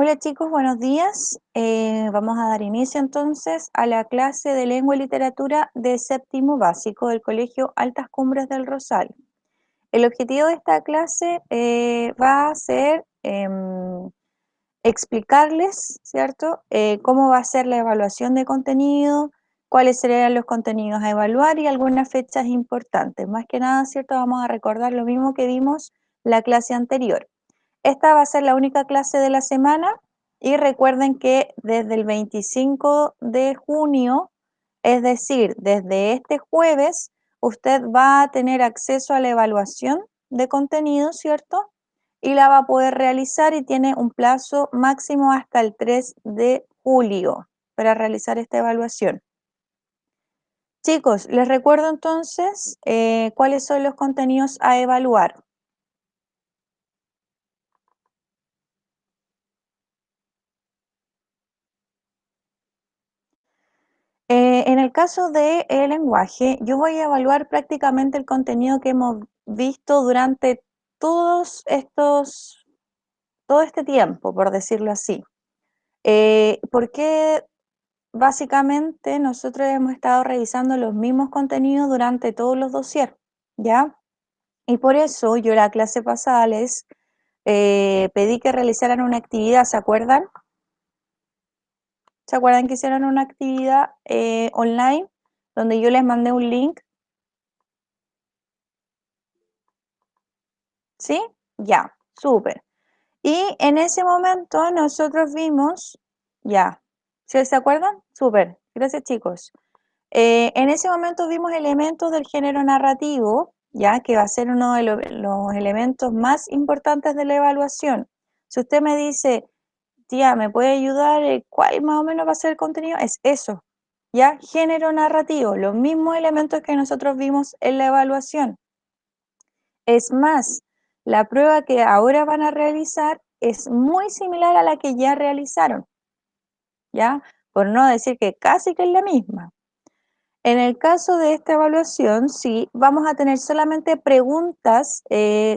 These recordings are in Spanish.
Hola chicos, buenos días. Vamos a dar inicio entonces a la clase de lengua y literatura de séptimo básico del Colegio Altas Cumbres del Rosal. El objetivo de esta clase va a ser explicarles, ¿cierto?, cómo va a ser la evaluación de contenido, cuáles serían los contenidos a evaluar y algunas fechas importantes. Más que nada, ¿cierto?, vamos a recordar lo mismo que vimos la clase anterior. Esta va a ser la única clase de la semana y recuerden que desde el 25 de junio, es decir, desde este jueves, usted va a tener acceso a la evaluación de contenido, ¿cierto? Y la va a poder realizar y tiene un plazo máximo hasta el 3 de julio para realizar esta evaluación. Chicos, les recuerdo entonces cuáles son los contenidos a evaluar. En el caso del lenguaje, yo voy a evaluar prácticamente el contenido que hemos visto durante todo este tiempo, por decirlo así. Porque básicamente nosotros hemos estado revisando los mismos contenidos durante todos los dossiers, ¿ya? Y por eso yo la clase pasada les pedí que realizaran una actividad, ¿se acuerdan? ¿Se acuerdan que hicieron una actividad online donde yo les mandé un link? ¿Sí? Ya, súper. Y en ese momento nosotros vimos, ya, ¿sí se acuerdan? Súper, gracias chicos. En ese momento vimos elementos del género narrativo, ya que va a ser uno de los elementos más importantes de la evaluación. Si usted me dice, tía, ¿me puede ayudar? ¿Cuál más o menos va a ser el contenido? Es eso, ya, género narrativo, los mismos elementos que nosotros vimos en la evaluación. Es más, la prueba que ahora van a realizar es muy similar a la que ya realizaron, ¿ya? Por no decir que casi que es la misma. En el caso de esta evaluación, sí, vamos a tener solamente preguntas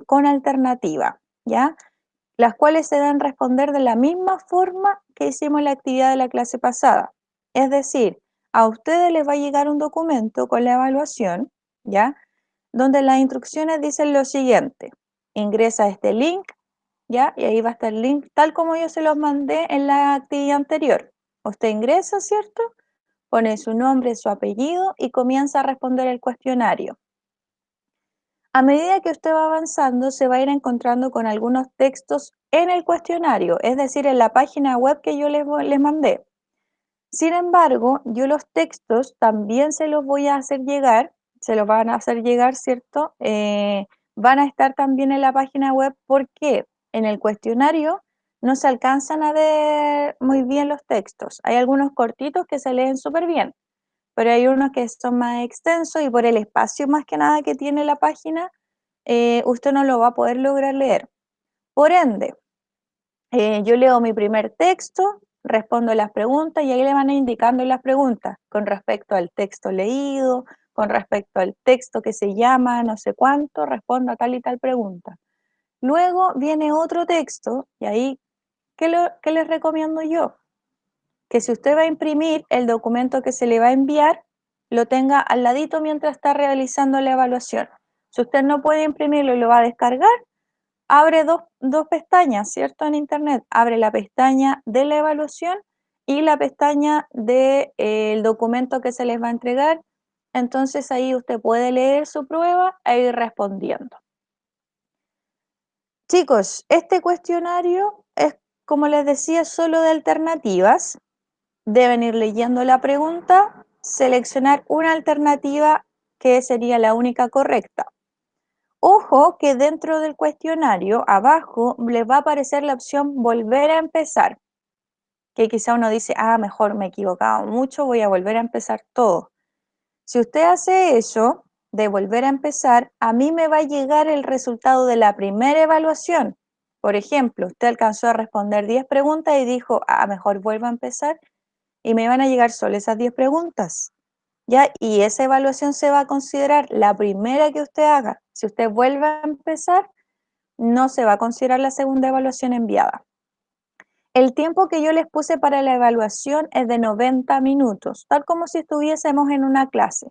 con alternativa, ¿ya? Las cuales se deben responder de la misma forma que hicimos la actividad de la clase pasada. Es decir, a ustedes les va a llegar un documento con la evaluación, ¿ya? Donde las instrucciones dicen lo siguiente: ingresa a este link, ¿ya? Y ahí va a estar el link tal como yo se los mandé en la actividad anterior. Usted ingresa, ¿cierto? Pone su nombre, su apellido y comienza a responder el cuestionario. A medida que usted va avanzando, se va a ir encontrando con algunos textos en el cuestionario, es decir, en la página web que yo les mandé. Sin embargo, yo los textos también se los voy a hacer llegar, se los van a hacer llegar, ¿cierto? Van a estar también en la página web porque en el cuestionario no se alcanzan a ver muy bien los textos. Hay algunos cortitos que se leen súper bien, pero hay unos que son más extensos y por el espacio más que nada que tiene la página, usted no lo va a poder lograr leer. Por ende, yo leo mi primer texto, respondo las preguntas y ahí le van a ir indicando las preguntas con respecto al texto leído, con respecto al texto que se llama no sé cuánto, respondo a tal y tal pregunta. Luego viene otro texto y ahí, ¿qué les recomiendo yo? Que si usted va a imprimir el documento que se le va a enviar, lo tenga al ladito mientras está realizando la evaluación. Si usted no puede imprimirlo y lo va a descargar, abre dos pestañas, ¿cierto? En Internet. Abre la pestaña de la evaluación y la pestaña del documento que se les va a entregar. Entonces ahí usted puede leer su prueba e ir respondiendo. Chicos, este cuestionario es, como les decía, solo de alternativas. Deben ir leyendo la pregunta, seleccionar una alternativa que sería la única correcta. Ojo que dentro del cuestionario, abajo, les va a aparecer la opción volver a empezar, que quizá uno dice, mejor me he equivocado mucho, voy a volver a empezar todo. Si usted hace eso, de volver a empezar, a mí me va a llegar el resultado de la primera evaluación. Por ejemplo, usted alcanzó a responder 10 preguntas y dijo, mejor vuelva a empezar, y me van a llegar solo esas 10 preguntas. ¿Ya? Y esa evaluación se va a considerar la primera que usted haga. Si usted vuelve a empezar, no se va a considerar la segunda evaluación enviada. El tiempo que yo les puse para la evaluación es de 90 minutos, tal como si estuviésemos en una clase,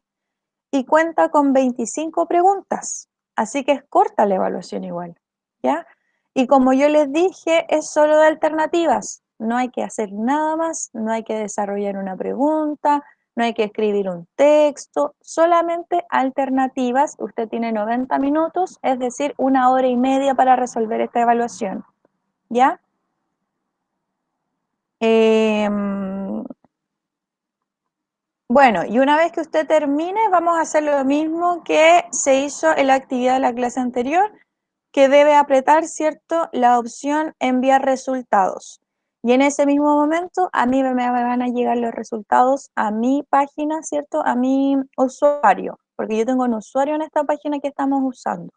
y cuenta con 25 preguntas, así que es corta la evaluación igual, ¿ya? Y como yo les dije, es solo de alternativas, no hay que hacer nada más, no hay que desarrollar una pregunta, no hay que escribir un texto, solamente alternativas. Usted tiene 90 minutos, es decir, 1 hora y media para resolver esta evaluación, ¿ya? Bueno, y una vez que usted termine, vamos a hacer lo mismo que se hizo en la actividad de la clase anterior, que debe apretar, ¿cierto?, la opción enviar resultados. Y en ese mismo momento a mí me van a llegar los resultados a mi página, ¿cierto?, a mi usuario, porque yo tengo un usuario en esta página que estamos usando.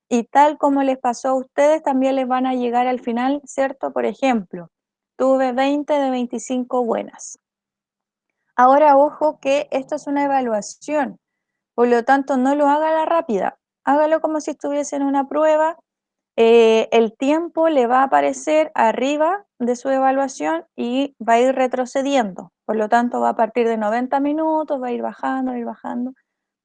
Y tal como les pasó a ustedes, también les van a llegar al final, ¿cierto? Por ejemplo, tuve 20 de 25 buenas. Ahora, ojo que esto es una evaluación, por lo tanto, no lo haga a la rápida, hágalo como si estuviese en una prueba. El tiempo le va a aparecer arriba de su evaluación y va a ir retrocediendo, por lo tanto, va a partir de 90 minutos, va a ir bajando,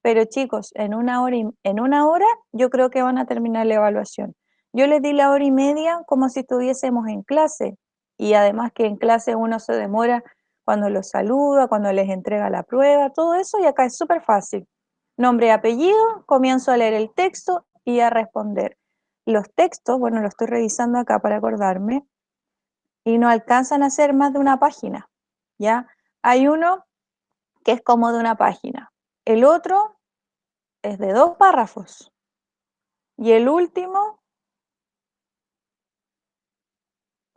pero chicos, en una hora yo creo que van a terminar la evaluación. Yo les di la 1 hora y media como si estuviésemos en clase, y además que en clase uno se demora cuando los saluda, cuando les entrega la prueba, todo eso, y acá es súper fácil. Nombre y apellido, comienzo a leer el texto y a responder. Los textos, bueno, lo estoy revisando acá para acordarme, y no alcanzan a ser más de una página, ¿ya? Hay uno que es como de una página, el otro es de 2 párrafos y el último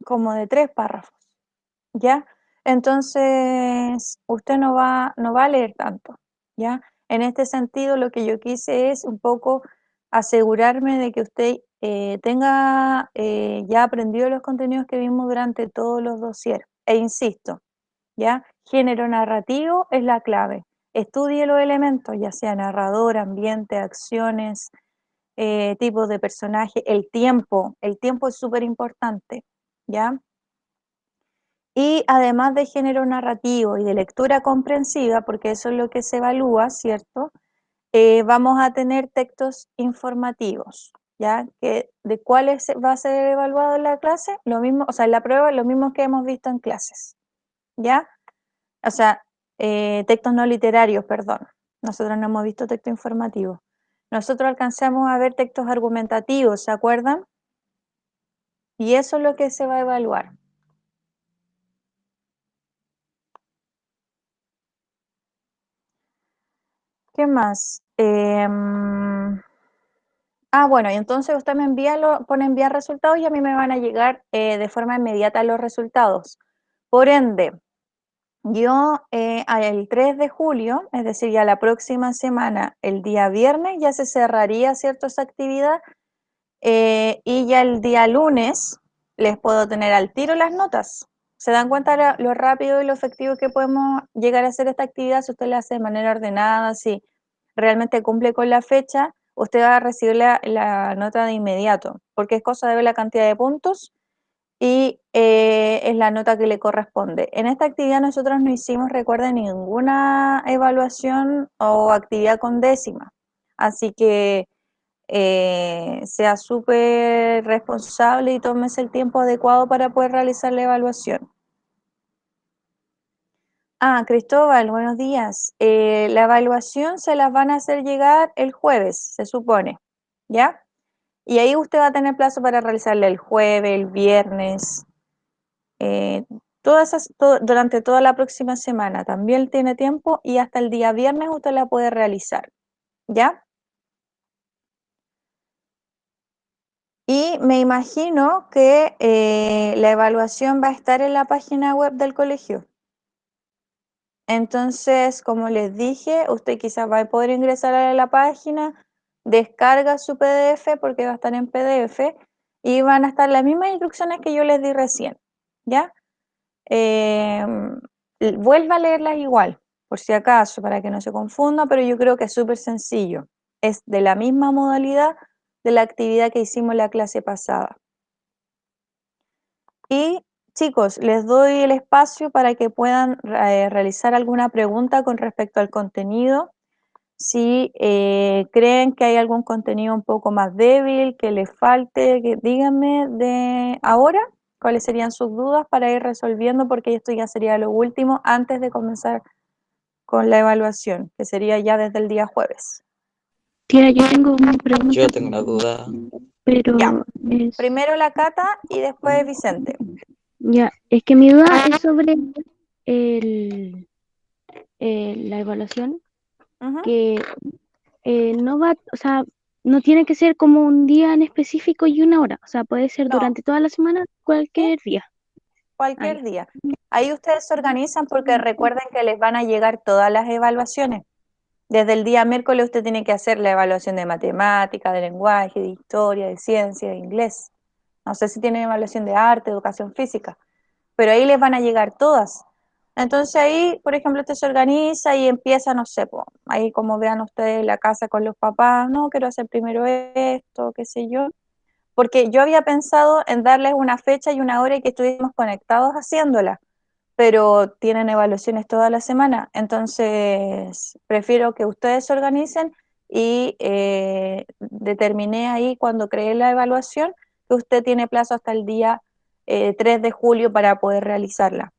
como de 3 párrafos, ¿ya? Entonces, usted no va a leer tanto, ¿ya? En este sentido, lo que yo quise es un poco asegurarme de que usted tenga ya aprendido los contenidos que vimos durante todos los dosieres. E insisto, ¿ya? Género narrativo es la clave. Estudie los elementos, ya sea narrador, ambiente, acciones, tipos de personaje, el tiempo es súper importante, ¿ya? Y además de género narrativo y de lectura comprensiva, porque eso es lo que se evalúa, ¿cierto? Vamos a tener textos informativos, ¿ya? ¿De cuáles va a ser evaluado en la clase? Lo mismo, o sea, en la prueba, lo mismo que hemos visto en clases, ¿ya? O sea, textos no literarios, perdón. Nosotros no hemos visto texto informativo. Nosotros alcanzamos a ver textos argumentativos, ¿se acuerdan? Y eso es lo que se va a evaluar. ¿Qué más? Bueno, y entonces usted me pone enviar resultados y a mí me van a llegar de forma inmediata los resultados. Por ende, yo el 3 de julio, es decir, ya la próxima semana, el día viernes, ya se cerraría, ¿cierto?, esa actividad. Y ya el día lunes les puedo tener al tiro las notas. ¿Se dan cuenta lo rápido y lo efectivo que podemos llegar a hacer esta actividad si usted la hace de manera ordenada, si realmente cumple con la fecha? Usted va a recibir la nota de inmediato, porque es cosa de ver la cantidad de puntos y es la nota que le corresponde. En esta actividad nosotros no hicimos, recuerden, ninguna evaluación o actividad con décima, así que sea súper responsable y tómese el tiempo adecuado para poder realizar la evaluación. Cristóbal, buenos días. La evaluación se las van a hacer llegar el jueves, se supone, ¿ya? Y ahí usted va a tener plazo para realizarla el jueves, el viernes, eh, durante toda la próxima semana. También tiene tiempo y hasta el día viernes usted la puede realizar, ¿ya? Y me imagino que la evaluación va a estar en la página web del colegio. Entonces, como les dije, usted quizás va a poder ingresar a la página, descarga su PDF porque va a estar en PDF y van a estar las mismas instrucciones que yo les di recién, ¿ya? Vuelva a leerlas igual, por si acaso, para que no se confunda, pero yo creo que es súper sencillo. Es de la misma modalidad de la actividad que hicimos la clase pasada. Y chicos, les doy el espacio para que puedan realizar alguna pregunta con respecto al contenido. Si creen que hay algún contenido un poco más débil, que les falte, que díganme de ahora cuáles serían sus dudas para ir resolviendo, porque esto ya sería lo último antes de comenzar con la evaluación, que sería ya desde el día jueves. Tía, yo tengo una pregunta, Yo tengo una duda. Ya, pero es, primero la Cata y después Vicente. ya, es que mi duda es sobre el, la evaluación, Ujú. que no va, o sea, no tiene que ser como un día en específico y una hora, o sea, puede ser No, durante toda la semana, ¿sí? cualquier día. Ah, Cualquier ya. día. Ahí ustedes se organizan porque recuerden que les van a llegar todas las evaluaciones. Desde el día miércoles usted tiene que hacer la evaluación de matemática, de lenguaje, de historia, de ciencia, de inglés. No sé si tienen evaluación de arte, educación física, pero ahí les van a llegar todas. Entonces ahí, por ejemplo, usted se organiza y empieza, no sé, po, ahí como vean ustedes la casa con los papás, no, quiero hacer primero esto, qué sé yo, porque yo había pensado en darles una fecha y una hora y que estuviéramos conectados haciéndola, pero tienen evaluaciones toda la semana, entonces prefiero que ustedes se organicen y determiné ahí cuando creé la evaluación que usted tiene plazo hasta el día 3 de julio para poder realizarla.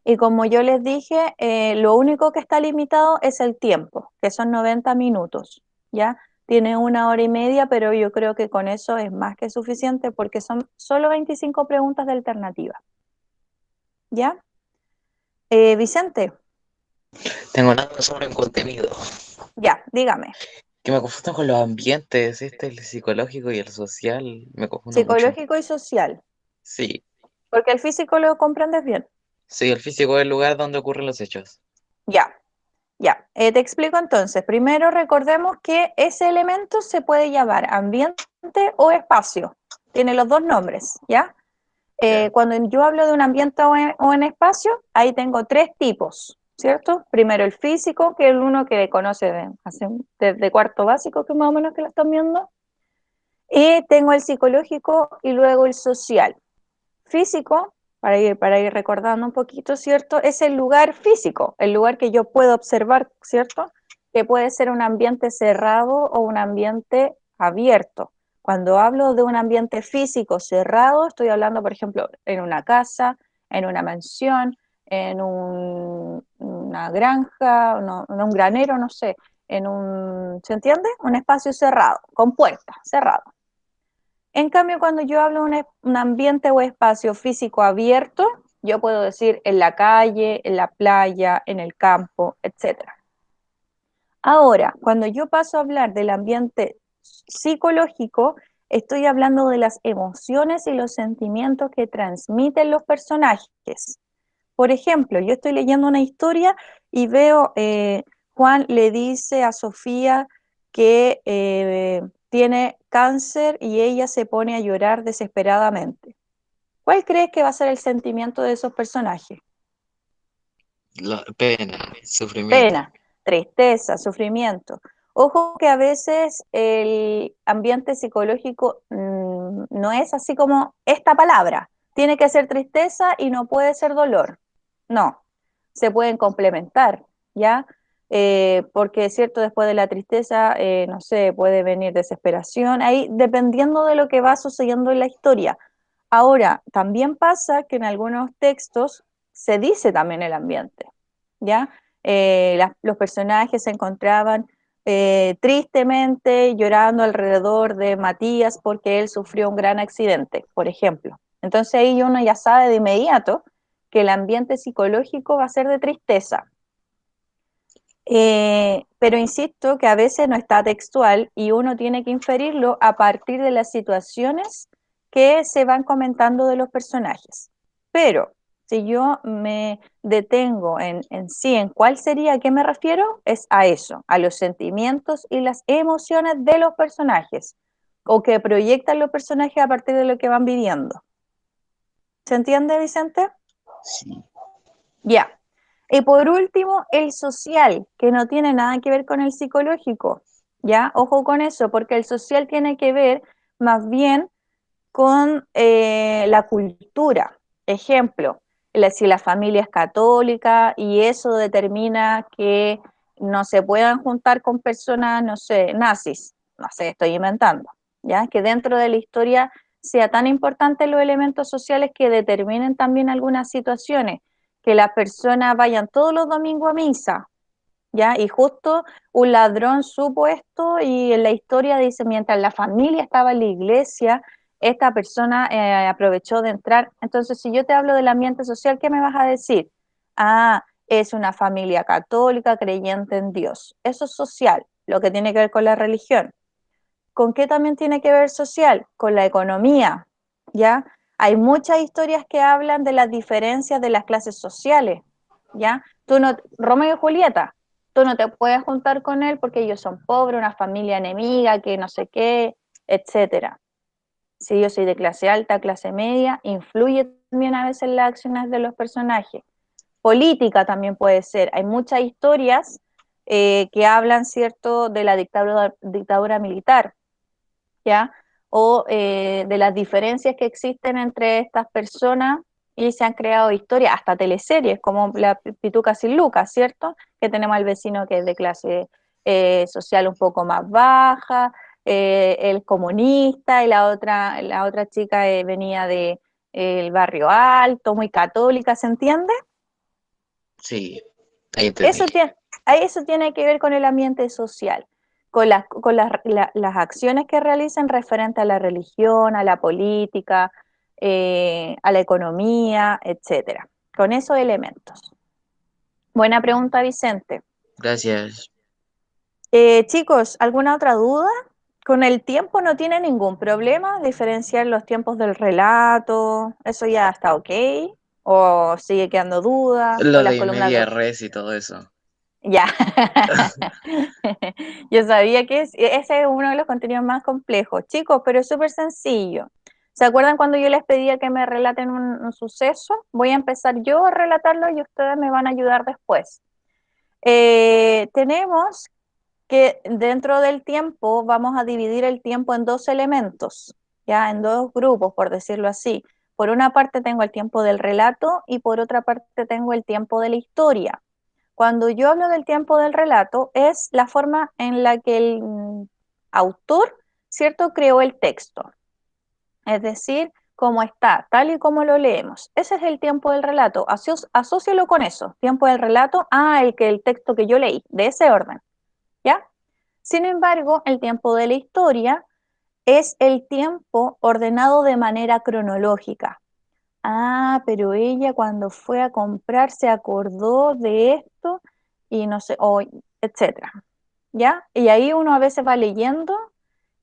Y como yo les dije, lo único que está limitado es el tiempo, que son 90 minutos, ¿ya? Tiene una hora y media, pero yo creo que con eso es más que suficiente porque son solo 25 preguntas de alternativa, ¿ya? Vicente, Tengo una duda sobre un contenido. ya, dígame. Que me confundo con los ambientes, el psicológico y el social. Me confundo mucho. Psicológico y social, Sí, porque el físico lo comprendes bien. sí, el físico es el lugar donde ocurren los hechos. Ya, ya. Te explico entonces. Primero recordemos que ese elemento se puede llamar ambiente o espacio. Tiene los dos nombres, ¿ya? Ya, Cuando yo hablo de un ambiente o en espacio, ahí tengo tres tipos, ¿cierto? Primero el físico, que es el uno que conoce desde cuarto básico, que más o menos que lo están viendo. Y tengo el psicológico y luego el social. Físico, para ir recordando un poquito, ¿cierto? Es el lugar físico, el lugar que yo puedo observar, ¿cierto? Que puede ser un ambiente cerrado o un ambiente abierto. Cuando hablo de un ambiente físico cerrado, estoy hablando, por ejemplo, en una casa, en una mansión, en una granja, no, en un granero, no sé, ¿se entiende? Un espacio cerrado, con puertas, cerrado. En cambio, cuando yo hablo de un ambiente o espacio físico abierto, yo puedo decir en la calle, en la playa, en el campo, etcétera. Ahora, cuando yo paso a hablar del ambiente psicológico, estoy hablando de las emociones y los sentimientos que transmiten los personajes. Por ejemplo, yo estoy leyendo una historia y veo, Juan le dice a Sofía que tiene cáncer y ella se pone a llorar desesperadamente. ¿Cuál crees que va a ser el sentimiento de esos personajes? pena, sufrimiento. Pena, tristeza, sufrimiento. Ojo que a veces el ambiente psicológico no es así como esta palabra. Tiene que ser tristeza y no puede ser dolor. No, se pueden complementar, ¿ya? Porque es cierto, después de la tristeza, no sé, puede venir desesperación, ahí dependiendo de lo que va sucediendo en la historia. Ahora, también pasa que en algunos textos se dice también el ambiente, ¿ya? Los personajes se encontraban tristemente llorando alrededor de Matías porque él sufrió un gran accidente, por ejemplo. Entonces ahí uno ya sabe de inmediato que el ambiente psicológico va a ser de tristeza. Pero insisto que a veces no está textual y uno tiene que inferirlo a partir de las situaciones que se van comentando de los personajes. Pero si yo me detengo en sí, en cuál sería, a qué me refiero, es a eso, a los sentimientos y las emociones de los personajes o que proyectan los personajes a partir de lo que van viviendo. ¿Se entiende, Vicente? Sí. Ya. Y por último, el social, que no tiene nada que ver con el psicológico. ¿Ya? Ojo con eso, porque el social tiene que ver más bien con la cultura. Ejemplo, si la familia es católica y eso determina que no se puedan juntar con personas, no sé, nazis, no sé, estoy inventando, ¿ya? Que dentro de la historia sea tan importante los elementos sociales que determinen también algunas situaciones, que las personas vayan todos los domingos a misa, ¿ya? Y justo un ladrón supo esto y en la historia dice, mientras la familia estaba en la iglesia, esta persona aprovechó de entrar. Entonces, si yo te hablo del ambiente social, ¿qué me vas a decir? Ah, es una familia católica creyente en Dios. Eso es social, lo que tiene que ver con la religión. ¿Con qué también tiene que ver social? Con la economía, ¿ya? Hay muchas historias que hablan de las diferencias de las clases sociales, ¿ya? Romeo y Julieta, tú no te puedes juntar con él porque ellos son pobres, una familia enemiga, que no sé qué, etcétera. Si yo soy de clase alta, clase media, influye también a veces en las acciones de los personajes. Política también puede ser. Hay muchas historias que hablan, ¿cierto?, de la dictadura militar, ¿ya? O de las diferencias que existen entre estas personas y se han creado historias, hasta teleseries, como la Pituca sin Lucas, ¿cierto? Que tenemos al vecino que es de clase social un poco más baja, el comunista, y la otra chica venía de el barrio alto, muy católica, ¿se entiende? Sí, ahí entendí. Eso tiene que ver con el ambiente social, con las acciones que realizan referente a la religión, a la política, a la economía, etcétera. Con esos elementos. Buena pregunta, Vicente. Gracias. Chicos, ¿alguna otra duda? Con el tiempo no tiene ningún problema diferenciar los tiempos del relato. ¿Eso ya está ok? ¿O sigue quedando duda Lo con las de columnas media de... res y todo eso. Ya. Yo sabía que ese es uno de los contenidos más complejos. Chicos, pero es súper sencillo. ¿Se acuerdan cuando yo les pedía que me relaten un suceso? Voy a empezar yo a relatarlo y ustedes me van a ayudar después. Tenemos que dentro del tiempo vamos a dividir el tiempo en dos elementos, ya en dos grupos, por decirlo así. Por una parte tengo el tiempo del relato y por otra parte tengo el tiempo de la historia. Cuando yo hablo del tiempo del relato, es la forma en la que el autor, ¿cierto?, creó el texto. Es decir, cómo está, tal y como lo leemos. Ese es el tiempo del relato. Asócialo con eso. Tiempo del relato, el texto que yo leí, de ese orden. ¿Ya? Sin embargo, el tiempo de la historia es el tiempo ordenado de manera cronológica. Ah, pero ella cuando fue a comprar se acordó de esto y no sé, o etcétera. ¿Ya? Y ahí uno a veces va leyendo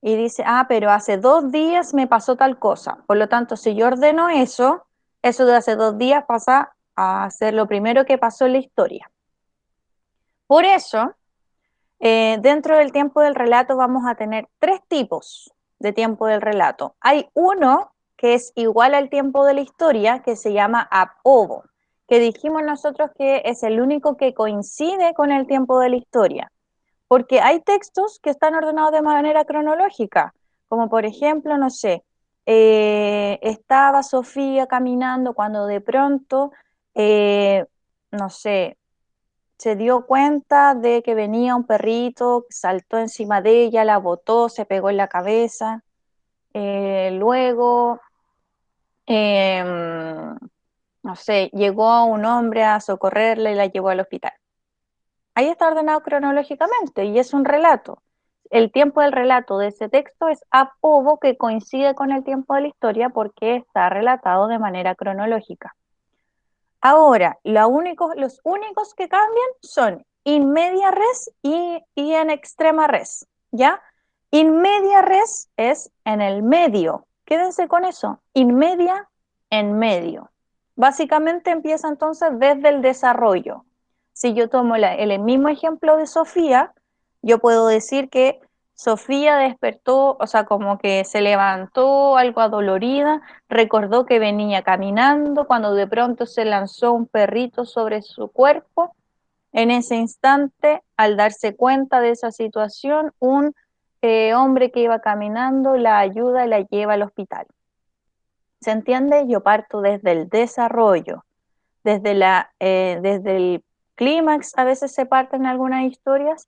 y dice, pero hace 2 días me pasó tal cosa. Por lo tanto, si yo ordeno eso, eso de hace 2 días pasa a ser lo primero que pasó en la historia. Por eso, dentro del tiempo del relato vamos a tener 3 tipos de tiempo del relato. Hay uno que es igual al tiempo de la historia, que se llama apodo, que dijimos nosotros que es el único que coincide con el tiempo de la historia, porque hay textos que están ordenados de manera cronológica, como por ejemplo, no sé, estaba Sofía caminando cuando de pronto, no sé, se dio cuenta de que venía un perrito, saltó encima de ella, la botó, se pegó en la cabeza. Luego, no sé, llegó un hombre a socorrerla y la llevó al hospital. Ahí está ordenado cronológicamente y es un relato. El tiempo del relato de ese texto es apodo, que coincide con el tiempo de la historia porque está relatado de manera cronológica. Ahora, los únicos que cambian son in media res y en extrema res, ¿ya? In media res es en el medio. Quédense con eso. In media, en medio. Básicamente empieza entonces desde el desarrollo. Si yo tomo el mismo ejemplo de Sofía, yo puedo decir que Sofía despertó, o sea, como que se levantó algo adolorida, recordó que venía caminando cuando de pronto se lanzó un perrito sobre su cuerpo. En ese instante, al darse cuenta de esa situación, un hombre que iba caminando la ayuda y la lleva al hospital. ¿Se entiende? Yo parto desde el desarrollo, desde el clímax, a veces se parten algunas historias,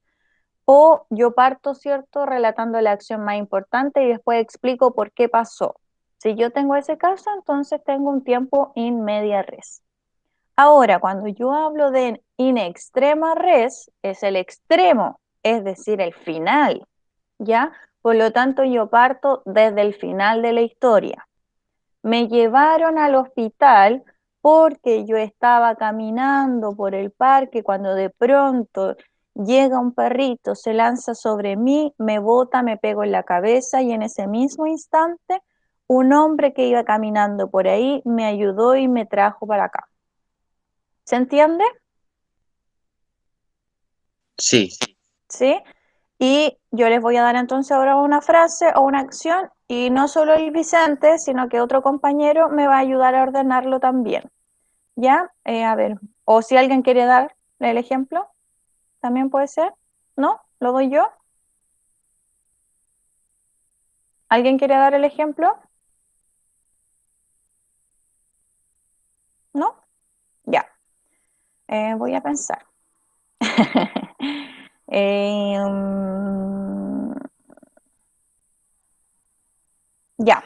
o yo parto, ¿cierto?, relatando la acción más importante y después explico por qué pasó. Si yo tengo ese caso, entonces tengo un tiempo in media res. Ahora, cuando yo hablo de in extrema res, es el extremo, es decir, el final, ¿ya? Por lo tanto, yo parto desde el final de la historia. Me llevaron al hospital porque yo estaba caminando por el parque cuando de pronto llega un perrito, se lanza sobre mí, me bota, me pego en la cabeza y en ese mismo instante un hombre que iba caminando por ahí me ayudó y me trajo para acá. ¿Se entiende? Sí. ¿Sí? Y yo les voy a dar entonces ahora una frase o una acción y no solo el Vicente, sino que otro compañero me va a ayudar a ordenarlo también. ¿Ya? A ver, o si alguien quiere dar el ejemplo, también puede ser. ¿No? ¿Lo doy yo? ¿Alguien quiere dar el ejemplo? ¿No? Ya. Voy a pensar. Mm, ya.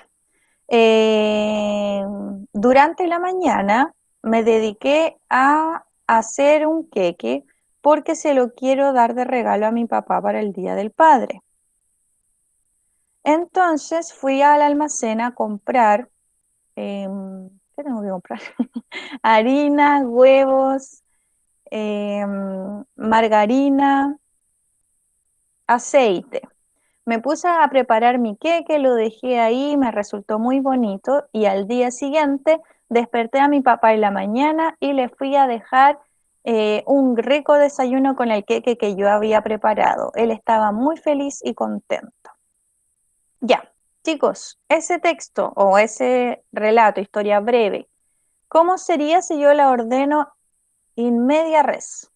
Durante la mañana me dediqué a hacer un queque porque se lo quiero dar de regalo a mi papá para el Día del Padre. Entonces fui al almacén a comprar, ¿qué tengo que comprar? Harina, huevos, margarina, aceite. Me puse a preparar mi queque, lo dejé ahí, me resultó muy bonito y al día siguiente desperté a mi papá en la mañana y le fui a dejar un rico desayuno con el queque que yo había preparado. Él estaba muy feliz y contento. Ya, chicos, ese texto o ese relato, historia breve, ¿cómo sería si yo la ordeno in media res?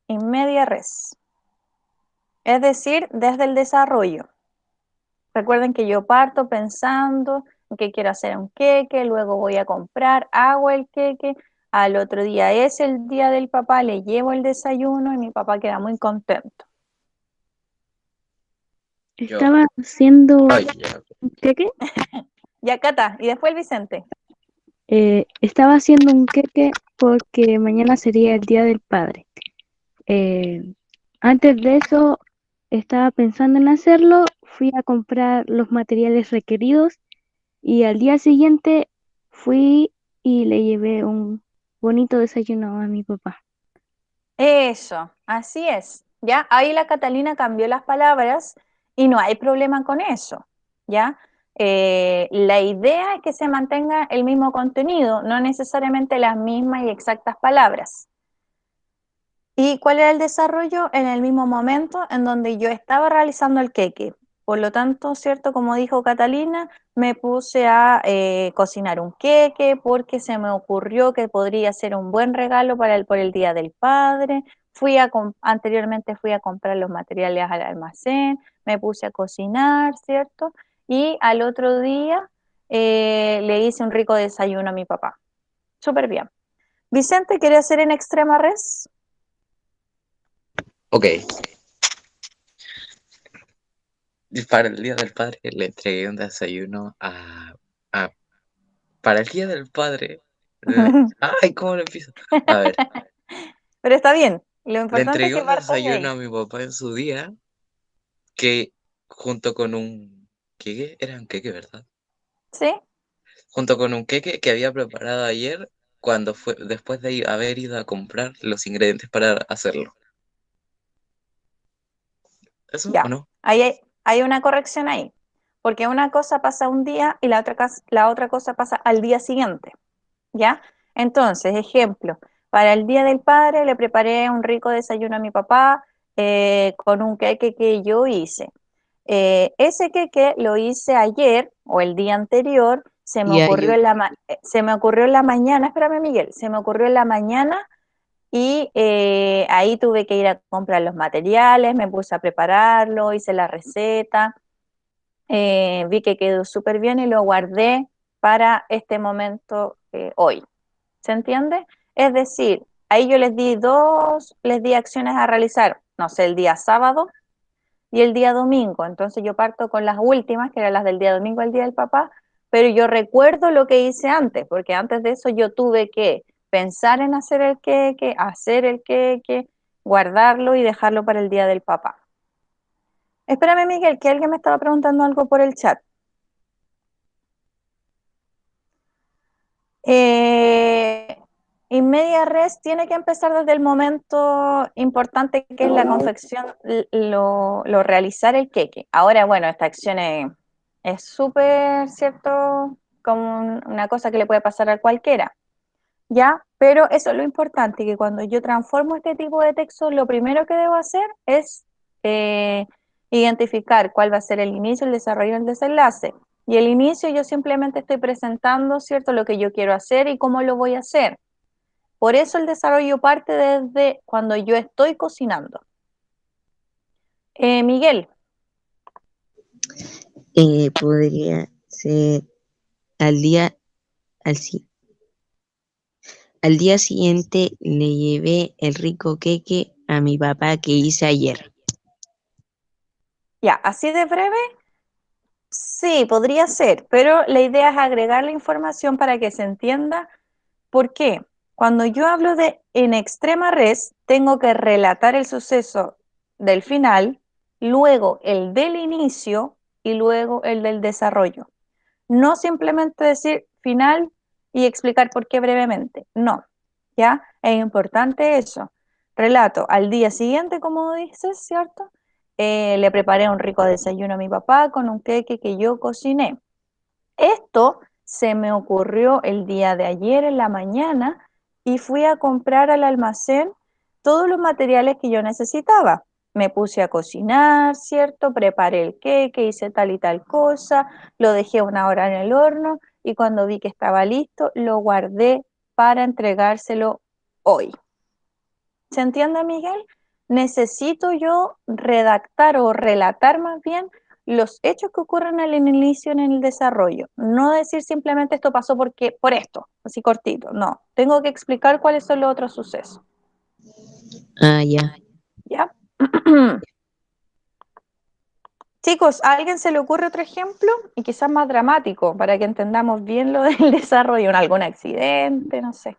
In media res. Es decir, desde el desarrollo. Recuerden que yo parto pensando que quiero hacer un queque, luego voy a comprar, hago el queque, al otro día es el día del papá, le llevo el desayuno y mi papá queda muy contento. Estaba haciendo Ay, ya. un queque. Ya, Cata, y después el Vicente. Estaba haciendo un queque porque mañana sería el Día del Padre. Antes de eso, estaba pensando en hacerlo, fui a comprar los materiales requeridos y al día siguiente fui y le llevé un bonito desayuno a mi papá. Eso, así es. ¿Ya? Ahí la Catalina cambió las palabras y no hay problema con eso. ¿Ya? La idea es que se mantenga el mismo contenido, no necesariamente las mismas y exactas palabras. ¿Y cuál era el desarrollo? En el mismo momento en donde yo estaba realizando el queque. Por lo tanto, ¿cierto? Como dijo Catalina, me puse a cocinar un queque porque se me ocurrió que podría ser un buen regalo por el Día del Padre. Anteriormente fui a comprar los materiales al almacén, me puse a cocinar, ¿cierto? Y al otro día le hice un rico desayuno a mi papá. Súper bien. Vicente, ¿quiere hacer en extrema res? Ok. Y para el Día del Padre le entregué un desayuno a- para el Día del Padre. Ay, ¿cómo lo empiezo? A ver, Pero está bien. Lo le importante es entregué que un partas de desayuno ahí. a mi papá en su día que junto con un queque, era un queque, ¿verdad? ¿Sí? Junto con un queque que había preparado ayer cuando fue después de haber ido a comprar los ingredientes para hacerlo. ¿Eso o Ya. no? Hay una corrección ahí. Porque una cosa pasa un día y la otra cosa pasa al día siguiente. ¿Ya? Entonces, ejemplo, para el Día del Padre le preparé un rico desayuno a mi papá con un queque que yo hice. Ese queque lo hice ayer o el día anterior, Y hay se me ocurrió en la mañana, espérame Miguel, se me ocurrió en la mañana Y ahí tuve que ir a comprar los materiales, me puse a prepararlo, hice la receta, vi que quedó súper bien y lo guardé para este momento hoy. ¿Se entiende? Es decir, ahí yo les di acciones a realizar, no sé, el día sábado y el día domingo. Entonces yo parto con las últimas, que eran las del día domingo al día del papá, pero yo recuerdo lo que hice antes, porque antes de eso yo tuve que pensar en hacer el queque, guardarlo y dejarlo para el día del papá. Espérame, Miguel, que alguien me estaba preguntando algo por el chat. In media res tiene que empezar desde el momento importante que es la confección, realizar el queque. Ahora, bueno, esta acción es súper, ¿cierto? Como una cosa que le puede pasar a cualquiera, ¿ya? Pero eso es lo importante, que cuando yo transformo este tipo de texto, lo primero que debo hacer es identificar cuál va a ser el inicio, el desarrollo y el desenlace. Y el inicio yo simplemente estoy presentando, ¿cierto?, lo que yo quiero hacer y cómo lo voy a hacer. Por eso el desarrollo parte desde cuando yo estoy cocinando. Miguel, Podría ser al día, al, si- al día siguiente le llevé el rico queque a mi papá que hice ayer. ya, así de breve, sí, podría ser, pero la idea es agregar la información para que se entienda. ¿Por qué? Cuando yo hablo de en extrema res, tengo que relatar el suceso del final, luego el del inicio y luego el del desarrollo. No simplemente decir final y explicar por qué brevemente. No, ¿ya? Es importante eso. Relato al día siguiente, como dices, ¿cierto? Le preparé un rico desayuno a mi papá con un queque que yo cociné. Esto se me ocurrió el día de ayer en la mañana y fui a comprar al almacén todos los materiales que yo necesitaba. Me puse a cocinar, ¿cierto? Preparé el queque, hice tal y tal cosa, lo dejé una hora en el horno y cuando vi que estaba listo, lo guardé para entregárselo hoy. ¿Se entiende, Miguel? Necesito yo redactar o relatar más bien los hechos que ocurren al inicio en el desarrollo. No decir simplemente esto pasó por esto, así cortito. No, tengo que explicar cuáles son los otros sucesos. Ah, ya. ¿Ya? Chicos, ¿a alguien se le ocurre otro ejemplo? Y quizás más dramático, para que entendamos bien lo del desarrollo, en algún accidente, no sé.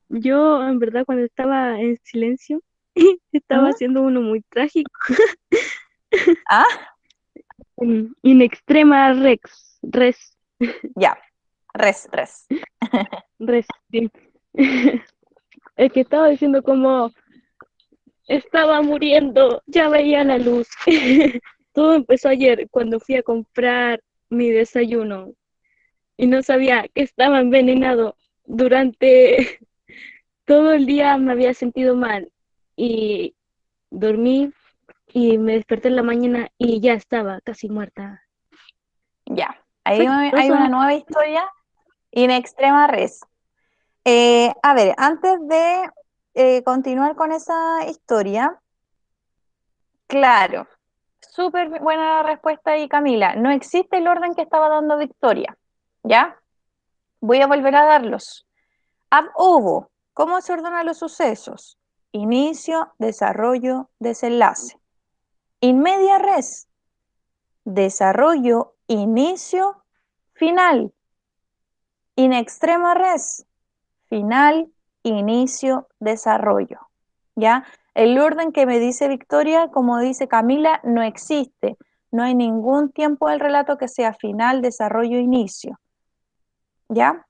Yo, en verdad, cuando estaba en silencio, estaba ¿Mm? haciendo uno muy trágico. ¿Ah? In extrema res, Ya, res. sí. El que estaba diciendo como estaba muriendo, ya veía la luz. Todo empezó ayer cuando fui a comprar mi desayuno y no sabía que estaba envenenado. Durante todo el día me había sentido mal y dormí y me desperté en la mañana y ya estaba casi muerta. Ya, ahí Fue hay chistoso. una nueva historia in extrema res. A ver, antes de continuar con esa historia, claro, súper buena respuesta ahí, Camila. No existe el orden que estaba dando Victoria, ¿ya? Voy a volver a darlos. Ab hubo, ¿cómo se ordenan los sucesos? Inicio, desarrollo, desenlace. In media res, desarrollo, inicio, final. In extrema res, final, inicio, desarrollo. ¿Ya? El orden que me dice Victoria, como dice Camila, no existe. No hay ningún tiempo del relato que sea final, desarrollo, inicio. ¿Ya?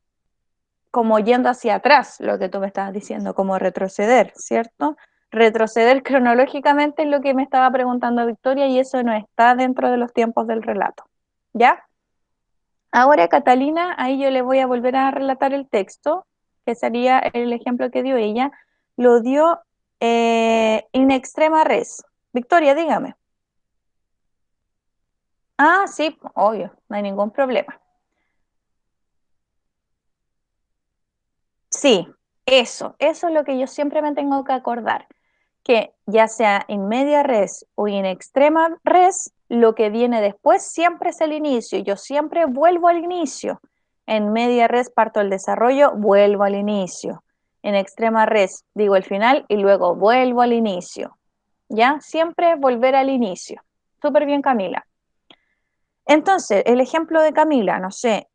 Como yendo hacia atrás, lo que tú me estabas diciendo, como retroceder, ¿cierto? Retroceder cronológicamente es lo que me estaba preguntando Victoria y eso no está dentro de los tiempos del relato. ¿Ya? Ahora, Catalina, ahí yo le voy a volver a relatar el texto, que sería el ejemplo que dio ella. Lo dio in extrema res. Victoria, dígame. Ah, sí, obvio, no hay ningún problema. Sí, Eso es lo que yo siempre me tengo que acordar, que ya sea en media res o en extrema res, lo que viene después siempre es el inicio. Yo siempre vuelvo al inicio. En media res parto el desarrollo, vuelvo al inicio. En extrema res digo el final y luego vuelvo al inicio. ¿Ya? Siempre volver al inicio. Súper bien, Camila. Entonces, el ejemplo de Camila, no sé,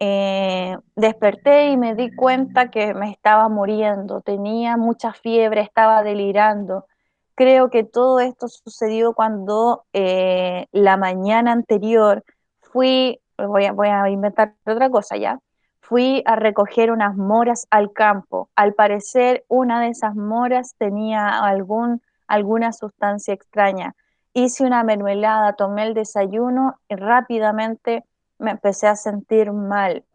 desperté y me di cuenta que me estaba muriendo, tenía mucha fiebre, estaba delirando. Creo que todo esto sucedió cuando la mañana anterior voy a inventar otra cosa ya, fui a recoger unas moras al campo. Al parecer, una de esas moras tenía alguna sustancia extraña. Hice una mermelada, tomé el desayuno y rápidamente me empecé a sentir mal.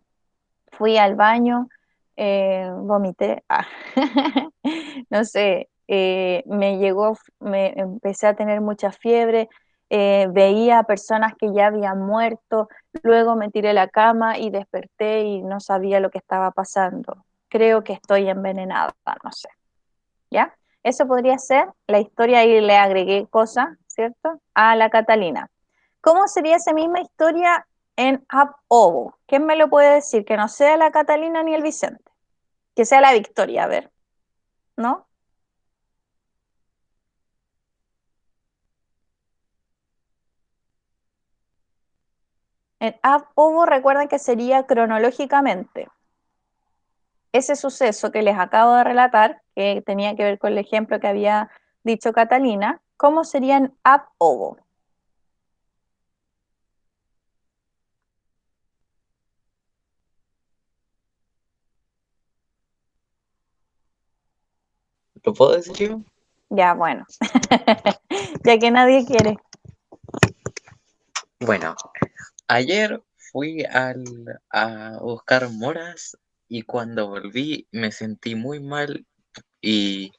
Fui al baño, vomité, no sé, me empecé a tener mucha fiebre, veía a personas que ya habían muerto, luego me tiré a la cama y desperté y no sabía lo que estaba pasando. Creo que estoy envenenada, no sé. ¿Ya? Eso podría ser la historia y le agregué cosas, ¿cierto? A la Catalina. ¿Cómo sería esa misma historia en Ab Ovo? ¿Quién me lo puede decir? Que no sea la Catalina ni el Vicente. Que sea la Victoria, a ver, ¿no? En Ab Ovo recuerden que sería cronológicamente. Ese suceso que les acabo de relatar, que tenía que ver con el ejemplo que había dicho Catalina, ¿cómo sería en Ab Ovo? ¿Lo puedo decir yo? Ya, bueno, ya que nadie quiere. Bueno, ayer fui a buscar moras y cuando volví me sentí muy mal y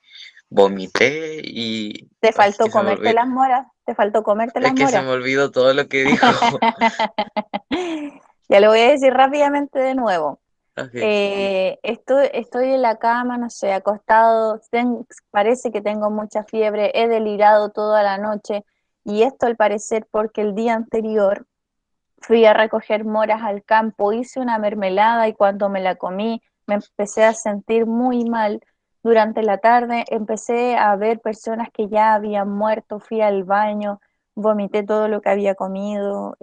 vomité y Te ay, faltó comerte las moras, te faltó comerte las es que se moras. me olvidó todo lo que dijo. Ya lo voy a decir rápidamente de nuevo. Ok. Estoy en la cama, no sé, acostado, parece que tengo mucha fiebre, he delirado toda la noche y esto al parecer porque el día anterior fui a recoger moras al campo, hice una mermelada y cuando me la comí me empecé a sentir muy mal. Durante la tarde empecé a ver personas que ya habían muerto, fui al baño, vomité todo lo que había comido,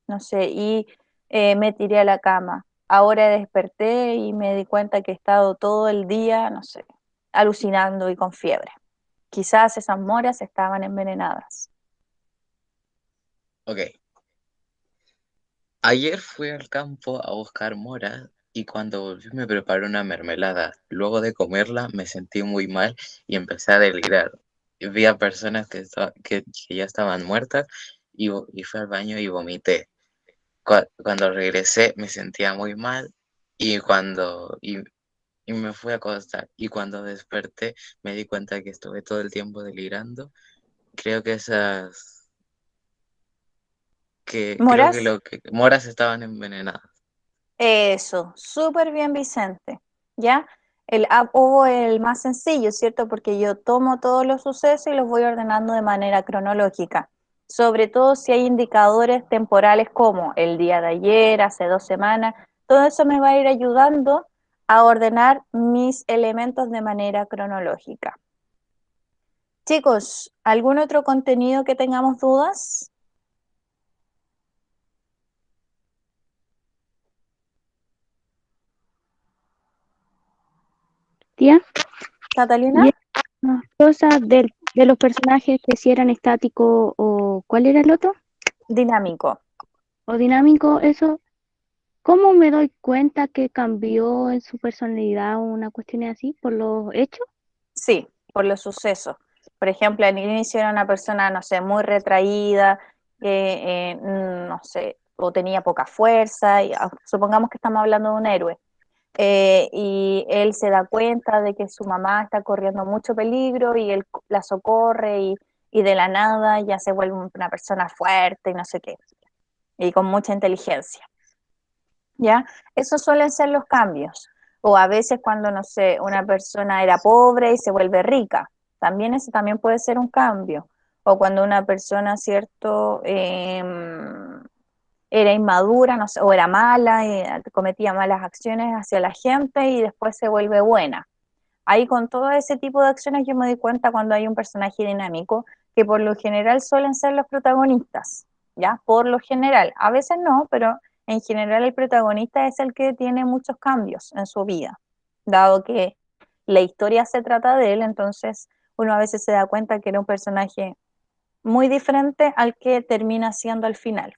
no sé, y me tiré a la cama. Ahora desperté y me di cuenta que he estado todo el día, no sé, alucinando y con fiebre. Quizás esas moras estaban envenenadas. Ok. Ayer fui al campo a buscar moras y cuando volví me preparé una mermelada. Luego de comerla me sentí muy mal y empecé a delirar. Y vi a personas que ya estaban muertas y fui al baño y vomité. Cuando regresé me sentía muy mal y y me fui a acostar. Y cuando desperté me di cuenta que estuve todo el tiempo delirando. Creo que creo que ¿Moras? lo que moras estaban envenenadas. Eso, súper bien, Vicente. ¿Ya? El app Ovo es el más sencillo, ¿cierto? Porque yo tomo todos los sucesos y los voy ordenando de manera cronológica. Sobre todo si hay indicadores temporales como el día de ayer, hace 2 semanas, todo eso me va a ir ayudando a ordenar mis elementos de manera cronológica. Chicos, ¿algún otro contenido que tengamos dudas? Tía, Catalina, y una cosa de los personajes que si eran estáticos o ¿cuál era el otro? dinámico. O dinámico, eso, ¿cómo me doy cuenta que cambió en su personalidad o una cuestión así por los hechos? Sí, por los sucesos. Por ejemplo, al inicio era una persona, no sé, muy retraída, no sé, o tenía poca fuerza, y, supongamos que estamos hablando de un héroe, y él se da cuenta de que su mamá está corriendo mucho peligro y él la socorre y de la nada ya se vuelve una persona fuerte y no sé qué, y con mucha inteligencia. ¿Ya? Esos suelen ser los cambios. O a veces cuando, no sé, una persona era pobre y se vuelve rica, también eso también puede ser un cambio. O cuando una persona, ¿cierto? Era inmadura, no sé, o era mala, cometía malas acciones hacia la gente y después se vuelve buena. Ahí con todo ese tipo de acciones yo me doy cuenta cuando hay un personaje dinámico, que por lo general suelen ser los protagonistas, ¿ya? Por lo general, a veces no, pero en general el protagonista es el que tiene muchos cambios en su vida, dado que la historia se trata de él, entonces uno a veces se da cuenta que era un personaje muy diferente al que termina siendo al final,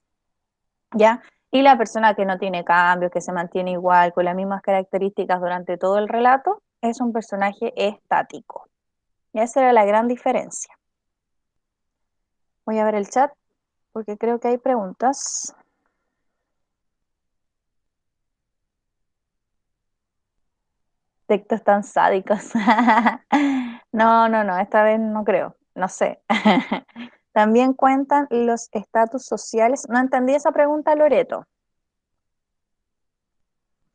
¿ya? Y la persona que no tiene cambios, que se mantiene igual, con las mismas características durante todo el relato, es un personaje estático. Y esa era la gran diferencia. Voy a ver el chat porque creo que hay preguntas. Textos tan sádicos. No, esta vez no creo, no sé. También cuentan los estatus sociales. No entendí esa pregunta, Loreto.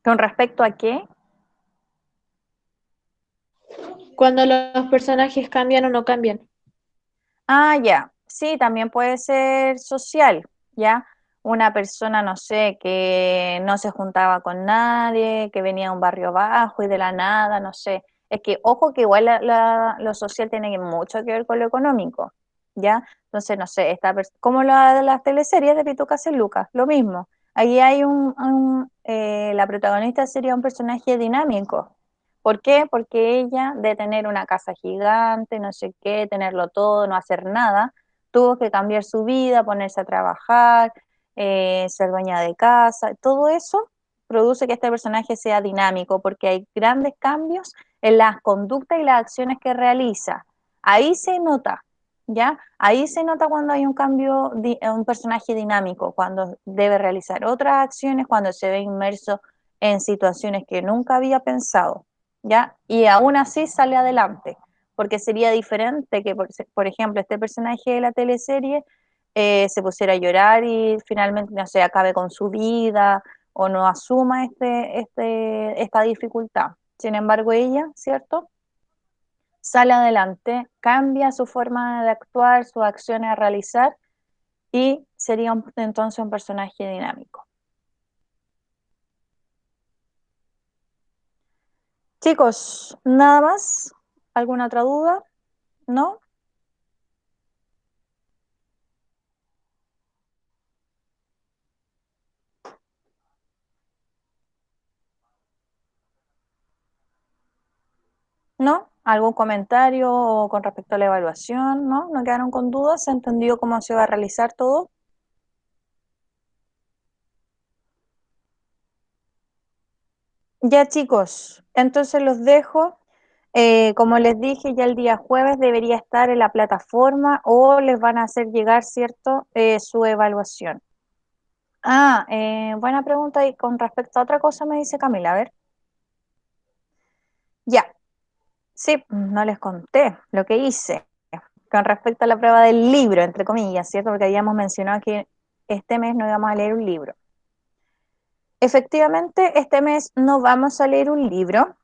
¿Con respecto a qué? Cuando los personajes cambian o no cambian. Ah, ya. Sí, también puede ser social, ¿ya? Una persona, no sé, que no se juntaba con nadie, que venía de un barrio bajo y de la nada, no sé. Es que, ojo, que igual lo social tiene mucho que ver con lo económico, ¿ya? Entonces, no sé, como la de las teleseries de Pitucas y Lucas, lo mismo. Ahí hay la protagonista sería un personaje dinámico. ¿Por qué? Porque ella, de tener una casa gigante, no sé qué, tenerlo todo, no hacer nada, tuvo que cambiar su vida, ponerse a trabajar, ser dueña de casa. Todo eso produce que este personaje sea dinámico, porque hay grandes cambios en las conductas y las acciones que realiza. Ahí se nota, ¿ya? Ahí se nota cuando hay un cambio, un personaje dinámico, cuando debe realizar otras acciones, cuando se ve inmerso en situaciones que nunca había pensado. ¿Ya? Y aún así sale adelante, porque sería diferente que, por ejemplo, este personaje de la teleserie se pusiera a llorar y finalmente, no sé, acabe con su vida o no asuma esta dificultad. Sin embargo, ella, ¿cierto? Sale adelante, cambia su forma de actuar, sus acciones a realizar y sería entonces un personaje dinámico. Chicos, ¿nada más? ¿Alguna otra duda? ¿No? ¿No? ¿Algún comentario con respecto a la evaluación? ¿No? ¿No quedaron con dudas? ¿Se entendió cómo se va a realizar todo? Ya, chicos, entonces los dejo. Como les dije, ya el día jueves debería estar en la plataforma o les van a hacer llegar, ¿cierto?, su evaluación. Buena pregunta y con respecto a otra cosa me dice Camila, a ver. Ya, sí, no les conté lo que hice con respecto a la prueba del libro, entre comillas, ¿cierto? Porque habíamos mencionado que este mes no íbamos a leer un libro. Efectivamente, este mes no vamos a leer un libro,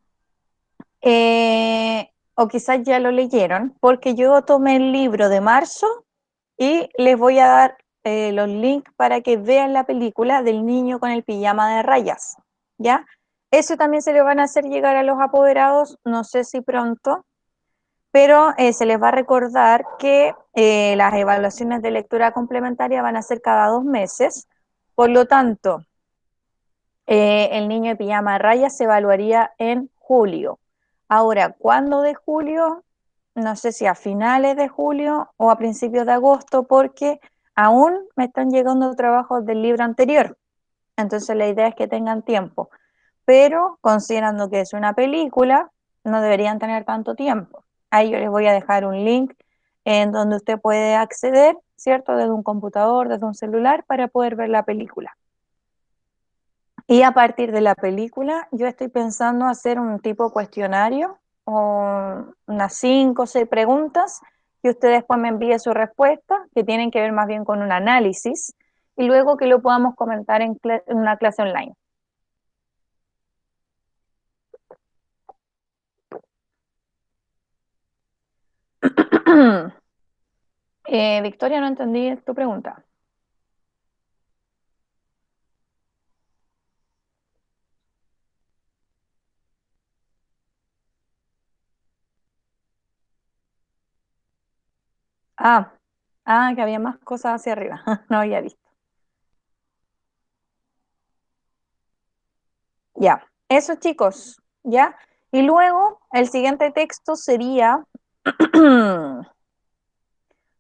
o quizás ya lo leyeron, porque yo tomé el libro de marzo y les voy a dar los links para que vean la película del niño con el pijama de rayas, ¿ya? Eso también se le van a hacer llegar a los apoderados, no sé si pronto, pero se les va a recordar que las evaluaciones de lectura complementaria van a ser cada 2 meses, por lo tanto, el niño de pijama de rayas se evaluaría en julio. Ahora, ¿cuándo de julio? No sé si a finales de julio o a principios de agosto, porque aún me están llegando trabajos del libro anterior. Entonces la idea es que tengan tiempo. Pero considerando que es una película, no deberían tener tanto tiempo. Ahí yo les voy a dejar un link en donde usted puede acceder, ¿cierto? Desde un computador, desde un celular, para poder ver la película. Y a partir de la película, yo estoy pensando hacer un tipo cuestionario o unas 5 o 6 preguntas que usted después me envíe su respuesta, que tienen que ver más bien con un análisis, y luego que lo podamos comentar en una clase online. Victoria, no entendí tu pregunta. Que había más cosas hacia arriba. No había visto. Ya, eso chicos, ¿ya? Y luego el siguiente texto sería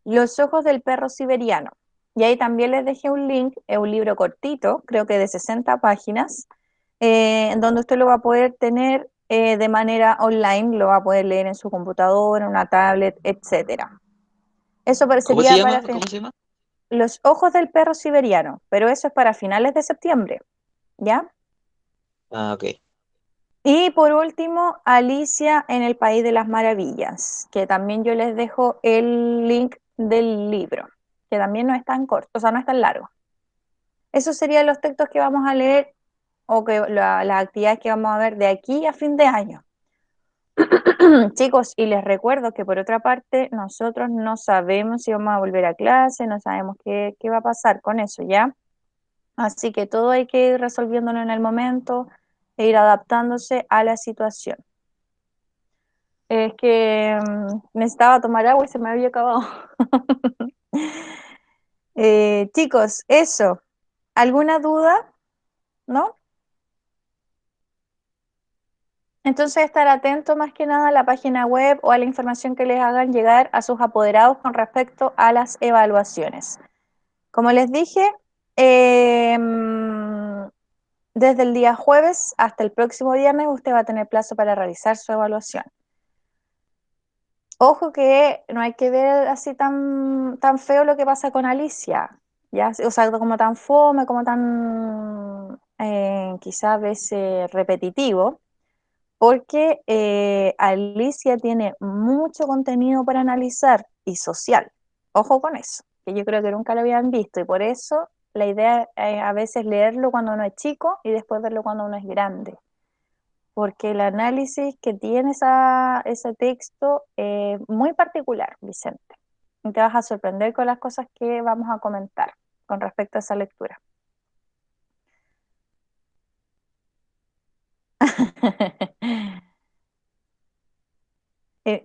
Los ojos del perro siberiano. Y ahí también les dejé un link, es un libro cortito, creo que de 60 páginas, en donde usted lo va a poder tener de manera online, lo va a poder leer en su computadora, en una tablet, etcétera. Eso ¿Cómo se parecería para llama? ¿Cómo se llama? Los ojos del perro siberiano, pero eso es para finales de septiembre, ¿ya? Ah, ok. Y por último, Alicia en el País de las Maravillas, que también yo les dejo el link del libro, que también no es tan corto, o sea, no es tan largo. Esos serían los textos que vamos a leer o que las actividades que vamos a ver de aquí a fin de año. Chicos, y les recuerdo que por otra parte, nosotros no sabemos si vamos a volver a clase, no sabemos qué va a pasar con eso, ¿ya? Así que todo hay que ir resolviéndolo en el momento e ir adaptándose a la situación. Es que necesitaba tomar agua y se me había acabado. Chicos, eso. ¿Alguna duda? ¿No? Entonces estar atento más que nada a la página web o a la información que les hagan llegar a sus apoderados con respecto a las evaluaciones. Como les dije, desde el día jueves hasta el próximo viernes usted va a tener plazo para realizar su evaluación. Ojo que no hay que ver así tan feo lo que pasa con Alicia, ¿ya? O sea, como tan fome, como tan quizás a veces repetitivo, porque Alicia tiene mucho contenido para analizar y social. Ojo con eso, que yo creo que nunca lo habían visto y por eso la idea es a veces leerlo cuando uno es chico y después verlo cuando uno es grande porque el análisis que tiene ese texto es muy particular, Vicente. Y te vas a sorprender con las cosas que vamos a comentar con respecto a esa lectura.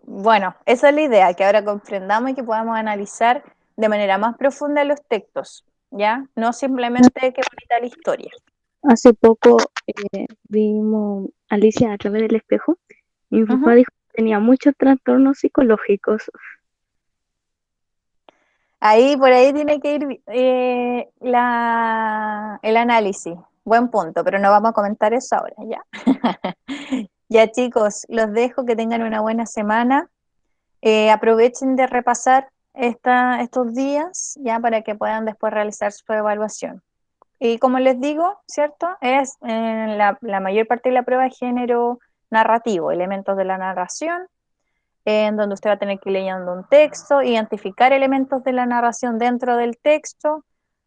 Bueno, esa es la idea, que ahora comprendamos y que podamos analizar de manera más profunda los textos, ¿ya? No simplemente que bonita la historia. Hace poco vimos Alicia a través del espejo y mi papá Ujú. dijo que tenía muchos trastornos psicológicos. Ahí, por ahí tiene que ir el análisis. Buen punto, pero no vamos a comentar eso ahora, ¿ya? Ya chicos, los dejo, que tengan una buena semana. Aprovechen de repasar estos días, ya para que puedan después realizar su evaluación. Y como les digo, ¿cierto? Es la mayor parte de la prueba de género narrativo, elementos de la narración, en donde usted va a tener que ir leyendo un texto, identificar elementos de la narración dentro del texto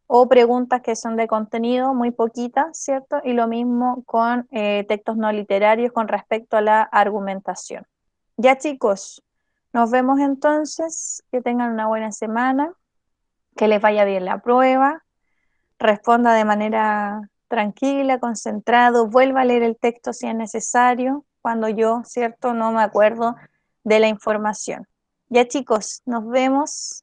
o preguntas que son de contenido, muy poquitas, ¿cierto? Y lo mismo con textos no literarios con respecto a la argumentación. Ya chicos, nos vemos entonces, que tengan una buena semana, que les vaya bien la prueba, responda de manera tranquila, concentrado, vuelva a leer el texto si es necesario, cuando yo, ¿cierto?, no me acuerdo de la información. Ya chicos, nos vemos.